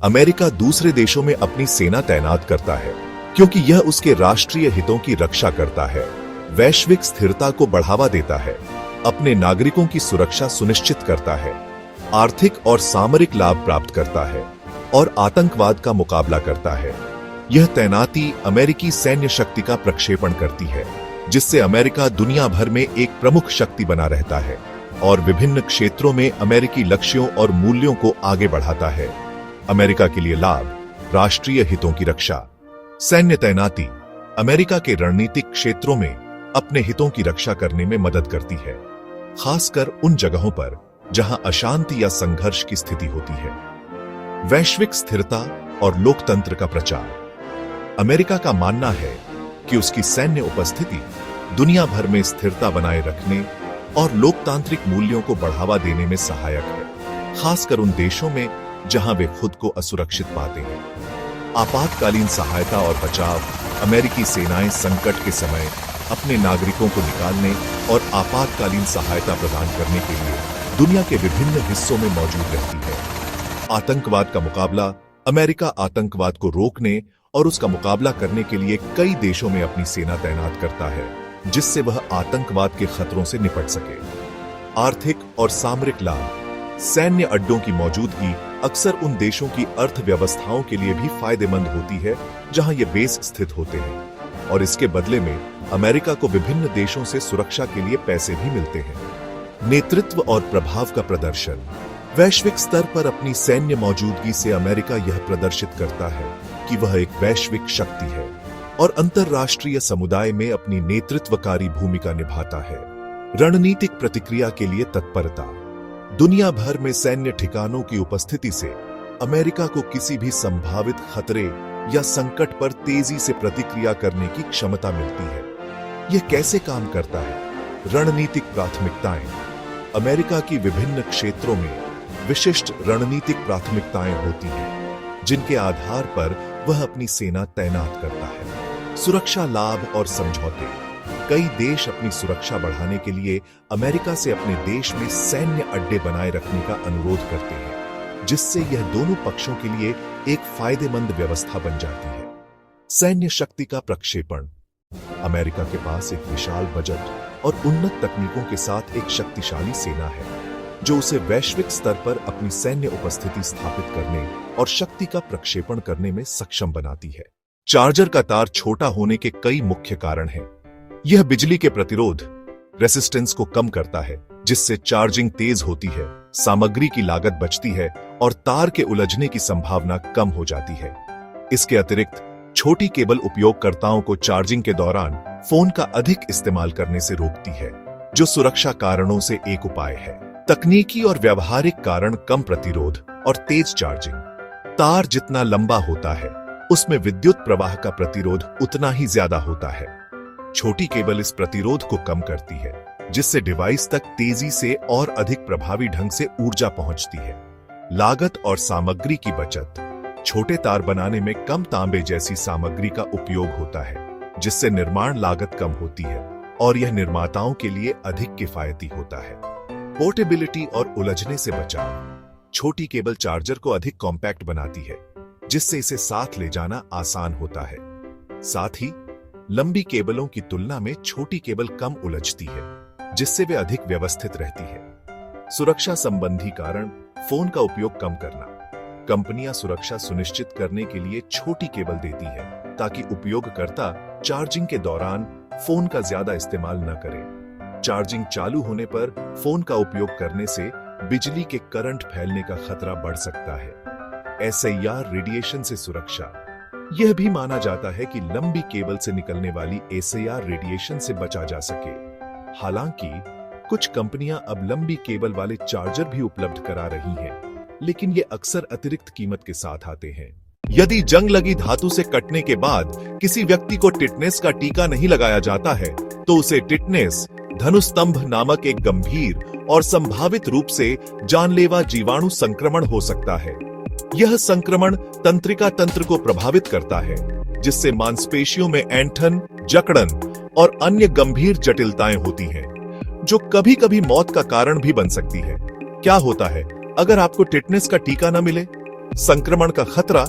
America दूसरे देशों में अपनी सेना तैनात करता है क्योंकि यह उसके राष्ट्रीय हितों की रक्षा करता है, वैश्विक स्थिरता को बढ़ावा देता है, अपने नागरिकों की सुरक्षा सुनिश्चित करता है, आर्थिक और सामरिक लाभ प्राप्त करता है और आतंकवाद का मुकाबला करता है। यह तैनाती अमेरिकी सैन्य शक्ति का प्रक्षेपण करती है, जिससे अमेरिका दुनिया भर में एक प्रमुख शक्ति बना रहता है और विभिन्न क्षेत्रों में अमेरिकी लक्ष्यों और मूल्यों को आगे बढ़ाता है। अमेरिका के लिए लाभ, राष्ट्रीय हितों की रक्षा। सैन्य तैनाती अमेरिका के रणनीतिक क्षेत्रों में अपने हितों की रक्षा करने में मदद करती है, खासकर उन जगहों पर जहां अशांति या संघर्ष की स्थिति होती है। वैश्विक स्थिरता और लोकतंत्र का प्रचार। अमेरिका का मानना है कि उसकी सैन्य उपस्थिति दुनिया भर में स्थिरता बनाए रखने और लोकतांत्रिक मूल्यों को बढ़ावा देने में सहायक है, खासकर उन देशों में जहां वे खुद को असुरक्षित पाते हैं। आपातकालीन सहायता और बचाव। अमेरिकी सेनाएं संकट के समय अपने नागरिकों को निकालने और आपातकालीन सहायता प्रदान करने के लिए दुनिया के विभिन्न हिस्सों में मौजूद रहती है। आतंकवाद का मुकाबला। अमेरिका आतंकवाद को रोकने और उसका मुकाबला करने के लिए कई देशों में अपनी सेना तैनात करता है, जिससे वह आतंकवाद के खतरों से निपट सके। आर्थिक और सामरिक लाभ। सैन्य अड्डों की मौजूदगी अक्सर उन देशों की अर्थव्यवस्थाओं के लिए भी फायदेमंद होती है जहां ये बेस स्थित होते हैं, और इसके बदले में अमेरिका को विभिन्न देशों से सुरक्षा के लिए पैसे भी मिलते हैं। नेतृत्व और प्रभाव का प्रदर्शन। वैश्विक स्तर पर अपनी सैन्य मौजूदगी से अमेरिका यह प्रदर्शित करता है कि वह एक वैश्विक शक्ति है और अंतरराष्ट्रीय समुदाय में अपनी नेतृत्वकारी भूमिका निभाता है। रणनीतिक प्रतिक्रिया के लिए तत्परता। दुनिया भर में सैन्य ठिकानों की उपस्थिति से अमेरिका को किसी भी संभावित खतरे या संकट पर तेजी से प्रतिक्रिया करने की क्षमता मिलती है। यह कैसे काम करता है? रणनीतिक प्राथमिकताएं। अमेरिका की विभिन्न क्षेत्रों में विशिष्ट रणनीतिक प्राथमिकताएं होती हैं, जिनके आधार पर वह अपनी सेना तैनात करता है। सुरक्षा लाभ और समझौते। कई देश अपनी सुरक्षा बढ़ाने के लिए अमेरिका से अपने देश में सैन्य अड्डे बनाए रखने का अनुरोध करते हैं, जिससे यह दोनों पक्षों के लिए एक फायदेमंद व्यवस्था बन जाती है। सैन्य शक्ति का प्रक्षेपण। अमेरिका के पास एक विशाल बजट और उन्नत तकनीकों के साथ एक शक्तिशाली सेना है, जो उसे वैश्विक स्तर पर अपनी सैन्य उपस्थिति स्थापित करने और शक्ति का प्रक्षेपण करने में सक्षम बनाती है। चार्जर का तार छोटा होने के कई मुख्य कारण हैं। यह बिजली के प्रतिरोध रेसिस्टेंस को कम करता है, जिससे चार्जिंग तेज होती है, सामग्री की लागत बचती है और तार के उलझने की संभावना कम हो जाती है। इसके अतिरिक्त छोटी केबल उपयोगकर्ताओं को चार्जिंग के दौरान फोन का अधिक इस्तेमाल करने से रोकती है, जो सुरक्षा कारणों से एक उपाय है। तकनीकी और व्यावहारिक कारण। कम प्रतिरोध और तेज चार्जिंग। तार जितना लंबा होता है, उसमें विद्युत प्रवाह का प्रतिरोध उतना ही ज्यादा होता है। छोटी केबल इस प्रतिरोध को कम करती है, जिससे डिवाइस तक तेजी से और अधिक प्रभावी ढंग से ऊर्जा पहुंचती है। लागत और सामग्री की बचत। छोटे तार बनाने में कम तांबे जैसी सामग्री का उपयोग होता है, जिससे निर्माण लागत कम होती है और यह निर्माताओं के लिए अधिक किफायती होता है। पोर्टेबिलिटी और उलझने से बचाव। छोटी केबल चार्जर को अधिक कॉम्पैक्ट बनाती है, जिससे इसे साथ ले जाना आसान होता है। साथ ही लंबी केबलों की तुलना में छोटी केबल कम उलझती है, जिससे वे अधिक व्यवस्थित रहती है। सुरक्षा संबंधी कारण। फोन का उपयोग कम करना। कंपनियां सुरक्षा सुनिश्चित करने के लिए छोटी केबल देती है, ताकि उपयोगकर्ता चार्जिंग के दौरान फोन का ज्यादा इस्तेमाल न करें। चार्जिंग चालू होने पर फोन का उपयोग करने से बिजली के करंट फैलने का खतरा बढ़ सकता है। SIR रेडिएशन से सुरक्षा। यह भी माना जाता है कि लंबी केबल से निकलने वाली SIR रेडिएशन से बचा जा सके। हालांकि कुछ कंपनियां अब लंबी केबल वाले चार्जर भी उपलब्ध करा रही हैं, लेकिन ये अक्सर अतिरिक्त कीमत के साथ आते हैं। यदि जंग लगी धातु से कटने के बाद किसी व्यक्ति को टिटनेस का टीका नहीं लगाया जाता है, तो उसे टिटनेस धनुस्तंभ नामक एक गंभीर और संभावित रूप से जानलेवा जीवाणु संक्रमण हो सकता है। यह संक्रमण तंत्रिका तंत्र को प्रभावित करता है, जिससे मांसपेशियों में ऐंठन, जकड़न और अन्य गंभीर जटिलताएं होती हैं, जो कभी-कभी मौत का कारण भी बन सकती है। क्या होता है अगर आपको टिटनेस का टीका न मिले? संक्रमण का खतरा।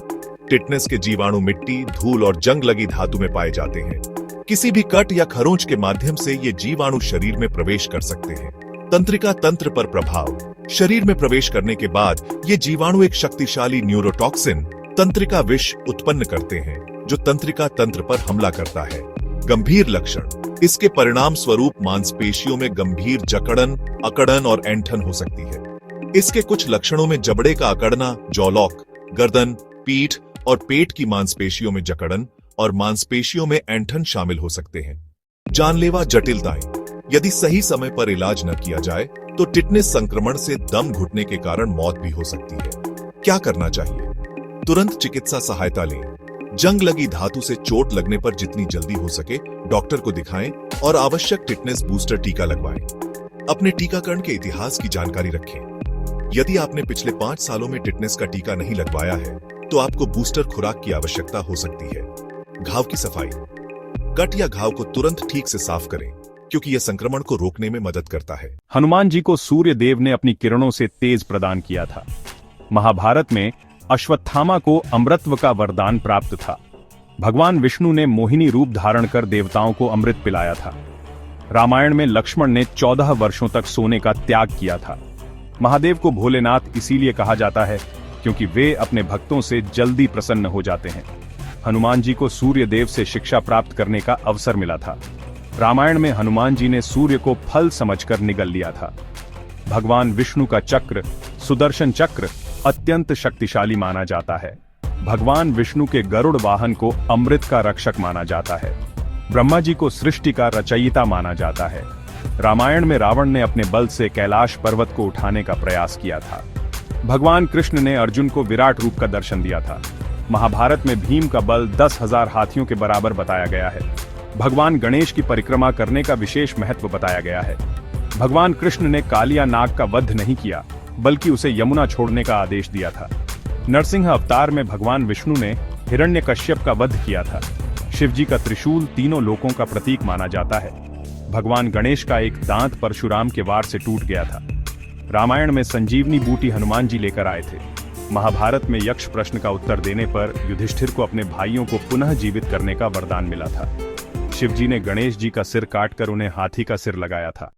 टिटनेस के जीवाणु मिट्टी, धूल और जंग लगी धातु में पाए जाते हैं। किसी भी कट या खरोंच के माध्यम से ये जीवाणु शरीर में प्रवेश कर सकते हैं। तंत्रिका तंत्र पर प्रभाव। शरीर में प्रवेश करने के बाद ये जीवाणु एक शक्तिशाली न्यूरोटॉक्सिन, तंत्रिका विष उत्पन्न करते हैं, जो तंत्रिका तंत्र पर हमला करता है। गंभीर लक्षण। इसके परिणाम स्वरूप मांसपेशियों में गंभीर जकड़न, अकड़न और ऐंठन हो सकती है। इसके कुछ लक्षणों में जबड़े का अकड़ना, जॉलॉक, गर्दन, पीठ और पेट की मांसपेशियों में जकड़न और मांसपेशियों में ऐंठन शामिल हो सकते हैं। जानलेवा जटिलताएं। यदि सही समय पर इलाज न किया जाए तो टिटनेस संक्रमण से दम घुटने के कारण मौत भी हो सकती है। क्या करना चाहिए? तुरंत चिकित्सा सहायता लें। जंग लगी धातु से चोट लगने पर जितनी जल्दी हो सके डॉक्टर को दिखाएं और आवश्यक टिटनेस बूस्टर टीका लगवाएं। अपने टीकाकरण के इतिहास की जानकारी रखें। यदि आपने पिछले 5 सालों में टिटनेस का टीका नहीं लगवाया है तो आपको बूस्टर खुराक की आवश्यकता हो सकती है। घाव की सफाई। कट या घाव को तुरंत ठीक से साफ करें, क्योंकि यह संक्रमण को रोकने में मदद करता है। हनुमान जी को सूर्य देव ने अपनी किरणों से तेज प्रदान किया था। महाभारत में अश्वत्थामा को अमृतत्व का वरदान प्राप्त था। भगवान विष्णु ने मोहिनी रूप धारण कर देवताओं को अमृत पिलाया था। रामायण में लक्ष्मण ने 14 वर्षों तक सोने का त्याग किया था। महादेव को भोलेनाथ इसीलिए कहा जाता है क्योंकि वे अपने भक्तों से जल्दी प्रसन्न हो जाते हैं। हनुमान जी को सूर्य देव से शिक्षा प्राप्त करने का अवसर मिला था। रामायण में हनुमान जी ने सूर्य को फल समझकर निगल लिया था। भगवान विष्णु का चक्र, सुदर्शन चक्र, अत्यंत शक्तिशाली माना जाता है। भगवान विष्णु के गरुड़ वाहन को अमृत का रक्षक माना जाता है। ब्रह्मा जी को सृष्टि का रचयिता माना जाता है। रामायण में रावण ने अपने बल से कैलाश पर्वत को उठाने का प्रयास किया था। भगवान कृष्ण ने अर्जुन को विराट रूप का दर्शन दिया था। महाभारत में भीम का बल 10,000 हाथियों के बराबर बताया गया है। भगवान गणेश की परिक्रमा करने का विशेष महत्व बताया गया है। भगवान कृष्ण ने कालिया नाग का वध नहीं किया, बल्कि उसे यमुना छोड़ने का आदेश दिया था। नरसिंह अवतार में भगवान विष्णु ने हिरण्यकश्यप का वध किया था। शिवजी का त्रिशूल तीनों लोकों का प्रतीक माना जाता है। भगवान गणेश का एक दांत परशुराम के वार से टूट गया था। रामायण में संजीवनी बूटी हनुमान जी लेकर आए थे। महाभारत में यक्ष प्रश्न का उत्तर देने पर युधिष्ठिर को अपने भाइयों को पुनः जीवित करने का वरदान मिला था। शिवजी ने गणेश जी का सिर काटकर उन्हें हाथी का सिर लगाया था।